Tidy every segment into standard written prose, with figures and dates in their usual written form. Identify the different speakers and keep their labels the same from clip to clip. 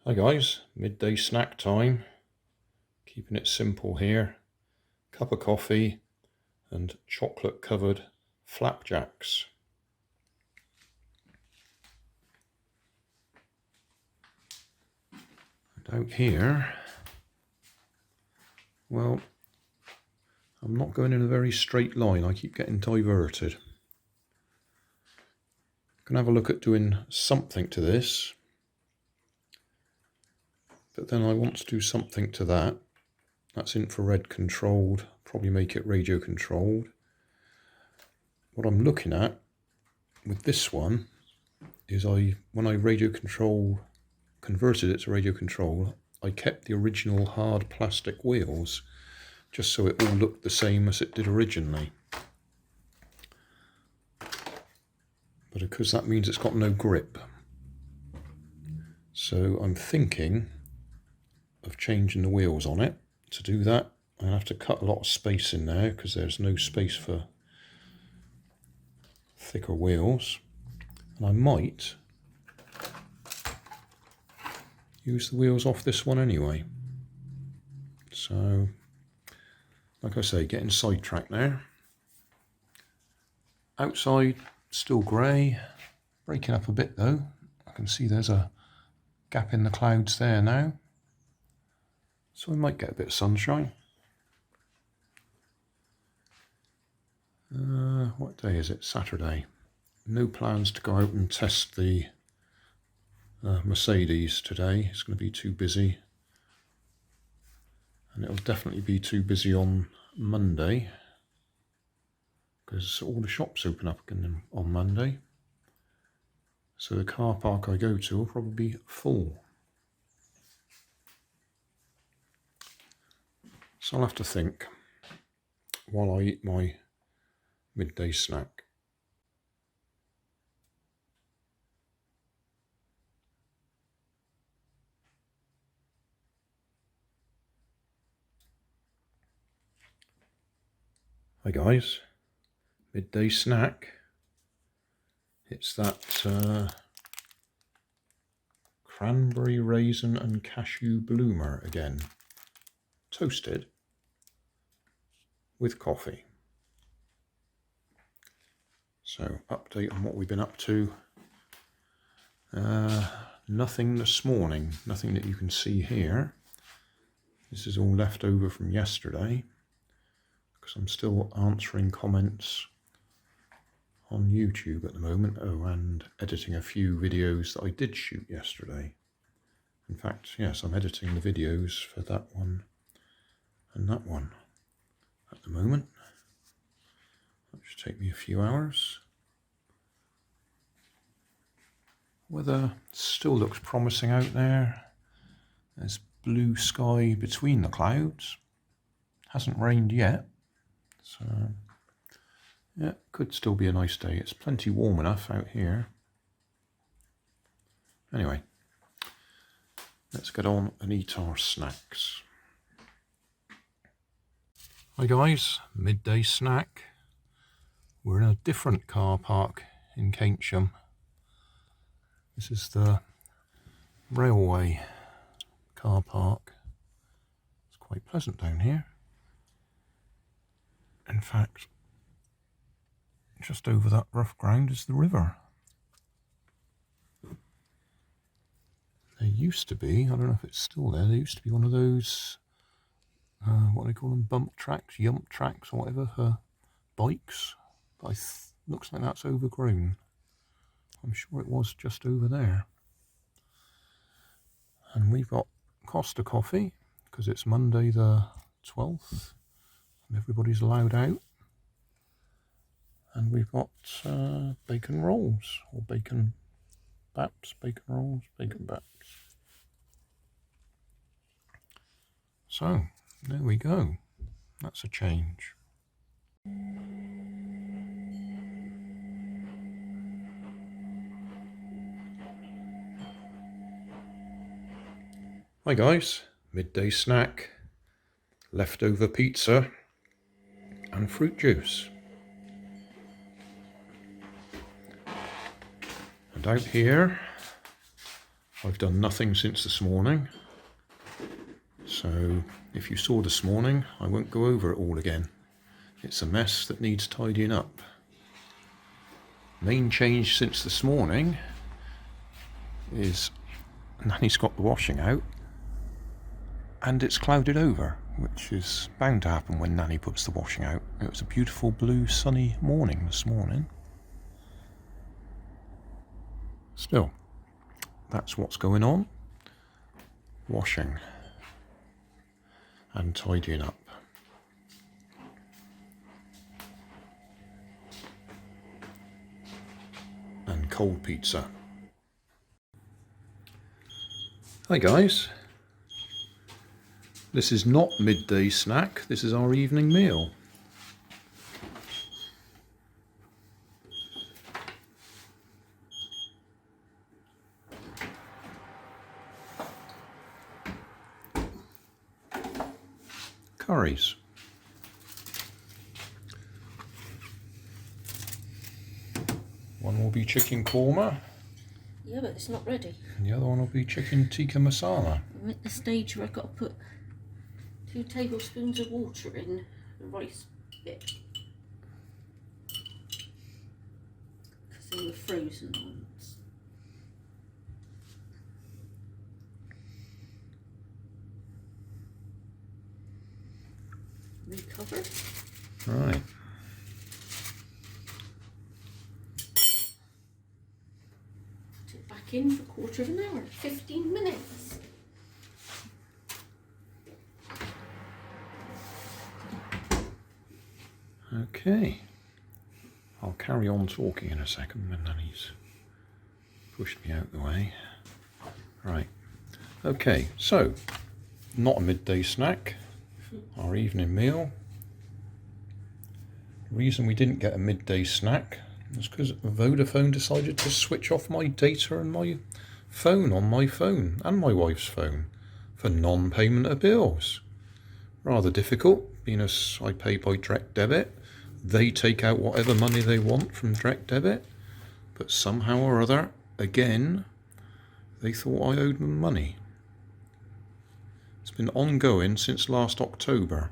Speaker 1: Hi guys, midday snack time. Keeping it simple here. Cup of coffee and chocolate covered flapjacks. And out here, well, I'm not going in a very straight line. I keep getting diverted. Can have a look at doing something to this, but then I want to do something to that. That's infrared controlled, probably make it radio controlled. What I'm looking at with this one is when I converted it to radio control, I kept the original hard plastic wheels just so it all looked the same as it did originally. But of course that means it's got no grip. So I'm thinking of changing the wheels on it. To do that, I have to cut a lot of space in there because there's no space for thicker wheels. And I might use the wheels off this one anyway. So, like I say, getting sidetracked now. Outside, still grey, breaking up a bit though. I can see there's a gap in the clouds there now. So we might get a bit of sunshine. What day is it? Saturday. No plans to go out and test the Mercedes today. It's going to be too busy. And it'll definitely be too busy on Monday, because all the shops open up again on Monday. So the car park I go to will probably be full. So I'll have to think while I eat my midday snack. Hi guys, midday snack. It's that cranberry raisin and cashew bloomer again, toasted with coffee. So update on what we've been up to. Nothing this morning, nothing that you can see here. This is all left over from yesterday, because I'm still answering comments on YouTube at the moment. Oh, and editing a few videos that I did shoot yesterday. In fact, yes, I'm editing the videos for that one and that one at the moment. That should take me a few hours. Weather still looks promising out there. There's blue sky between the clouds. Hasn't rained yet. So, yeah, could still be a nice day. It's plenty warm enough out here. Anyway, let's get on and eat our snacks. Hi guys, midday snack. We're in a different car park in Keynsham. This is the railway car park. It's quite pleasant down here. In fact, just over that rough ground is the river. There used to be, I don't know if it's still there used to be one of those, what do they call them, bump tracks, yump tracks or whatever for bikes. But looks like that's overgrown. I'm sure it was just over there. And we've got Costa coffee, because it's Monday the 12th, and everybody's allowed out. And we've got bacon rolls, or bacon baps, bacon rolls, bacon baps. So, there we go. That's a change. Hi guys, midday snack, leftover pizza and fruit juice. And out here, I've done nothing since this morning, so if you saw this morning, I won't go over it all again. It's a mess that needs tidying up. Main change since this morning is Nanny's got the washing out and it's clouded over, which is bound to happen when Nanny puts the washing out. It was a beautiful blue sunny morning this morning. Still, that's what's going on. Washing and tidying up. And cold pizza. Hi guys. This is not midday snack, this is our evening meal. Curries. One will be chicken korma.
Speaker 2: Yeah, but it's not ready.
Speaker 1: And the other one will be chicken tikka masala.
Speaker 2: I'm at the stage where I've got to put 2 tablespoons of water in the rice bit. Because they were frozen ones. Recover.
Speaker 1: Right.
Speaker 2: Put it back in for a quarter of an hour, 15 minutes.
Speaker 1: Okay. I'll carry on talking in a second when Nanny's pushed me out the way. Right. Okay, so not a midday snack. Our evening meal. The reason we didn't get a midday snack was because Vodafone decided to switch off my data and my phone on my phone and my wife's phone for non-payment of bills. Rather difficult, being as I pay by direct debit. They take out whatever money they want from direct debit, but somehow or other, again, they thought I owed them money. It's been ongoing since last October.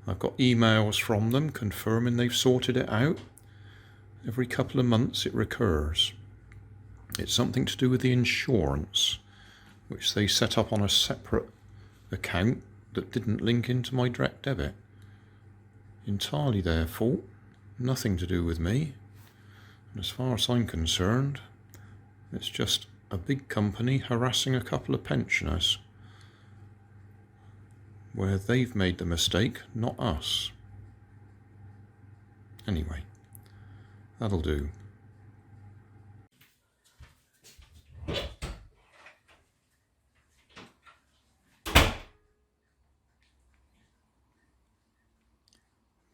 Speaker 1: I've got emails from them confirming they've sorted it out. Every couple of months it recurs. It's something to do with the insurance, which they set up on a separate account that didn't link into my direct debit. Entirely their fault, nothing to do with me. And as far as I'm concerned, it's just a big company harassing a couple of pensioners, where they've made the mistake, not us. Anyway, that'll do.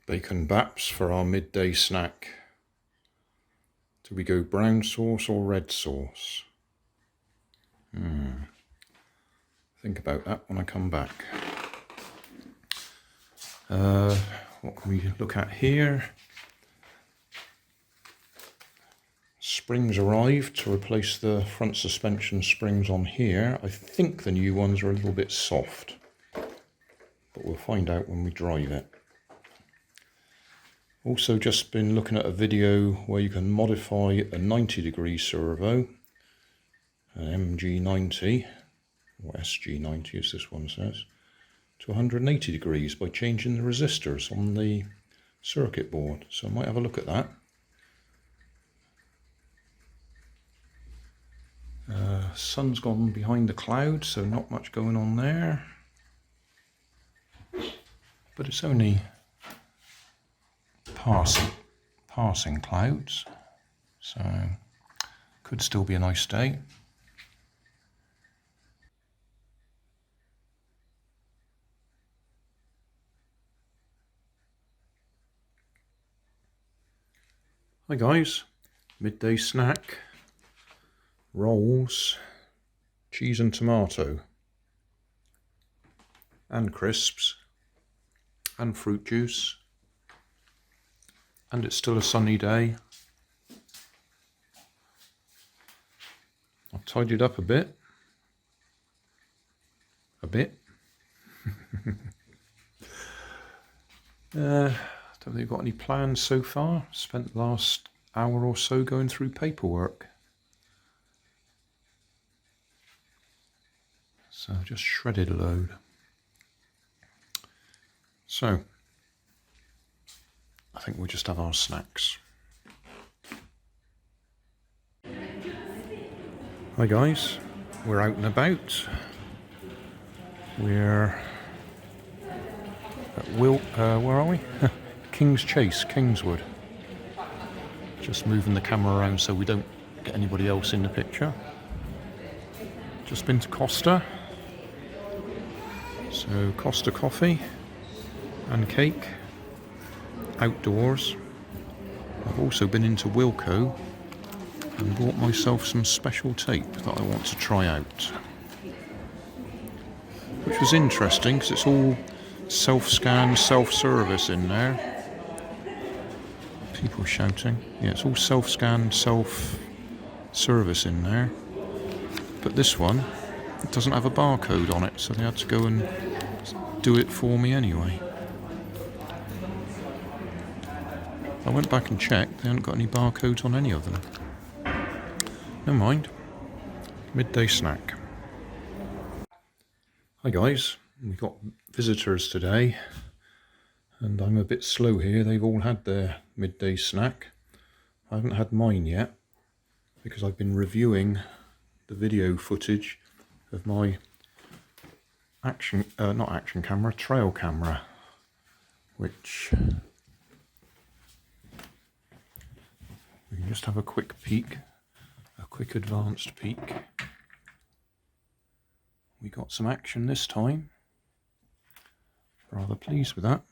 Speaker 1: Bacon baps for our midday snack. Do we go brown sauce or red sauce? Think about that when I come back. What can we look at here? Springs arrived to replace the front suspension springs on here. I think the new ones are a little bit soft, but we'll find out when we drive it. Also just been looking at a video where you can modify a 90-degree servo, an MG90, or SG90 as this one says, to 180 degrees by changing the resistors on the circuit board. So I might have a look at that. Sun's gone behind the clouds, so not much going on there. But it's only passing clouds, so could still be a nice day. Hi guys, midday snack, rolls, cheese and tomato, and crisps, and fruit juice, and it's still a sunny day. I've tidied up a bit, bit. Don't think we've got any plans so far. Spent the last hour or so going through paperwork. So just shredded a load. So I think we'll just have our snacks. Hi guys, we're out and about. We're at where are we? King's Chase, Kingswood. Just moving the camera around so we don't get anybody else in the picture. Just been to Costa. So Costa coffee and cake, outdoors. I've also been into Wilko and bought myself some special tape that I want to try out. Which was interesting because it's all self-scan, self-service in there. People shouting. Yeah, it's all self-scan, self-service in there. But this one, it doesn't have a barcode on it, so they had to go and do it for me anyway. I went back and checked, they haven't got any barcodes on any of them. Never mind. Midday snack. Hi guys, we've got visitors today and I'm a bit slow here. They've all had their midday snack. I haven't had mine yet because I've been reviewing the video footage of my trail camera, which we can just have a quick peek, a quick advanced peek. We got some action this time. Rather pleased with that.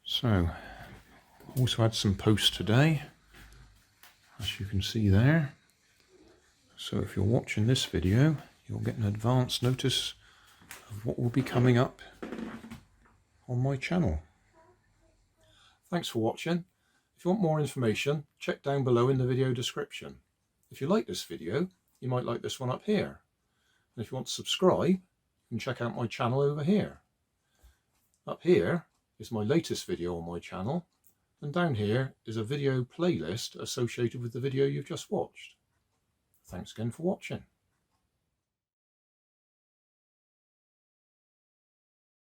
Speaker 1: So, also had some posts today, as you can see there. So if you're watching this video, you'll get an advance notice of what will be coming up on my channel. Thanks for watching. If you want more information, check down below in the video description. If you like this video, you might like this one up here. And if you want to subscribe, you can check out my channel over here. Up here is my latest video on my channel, and down here is a video playlist associated with the video you've just watched. Thanks again for watching.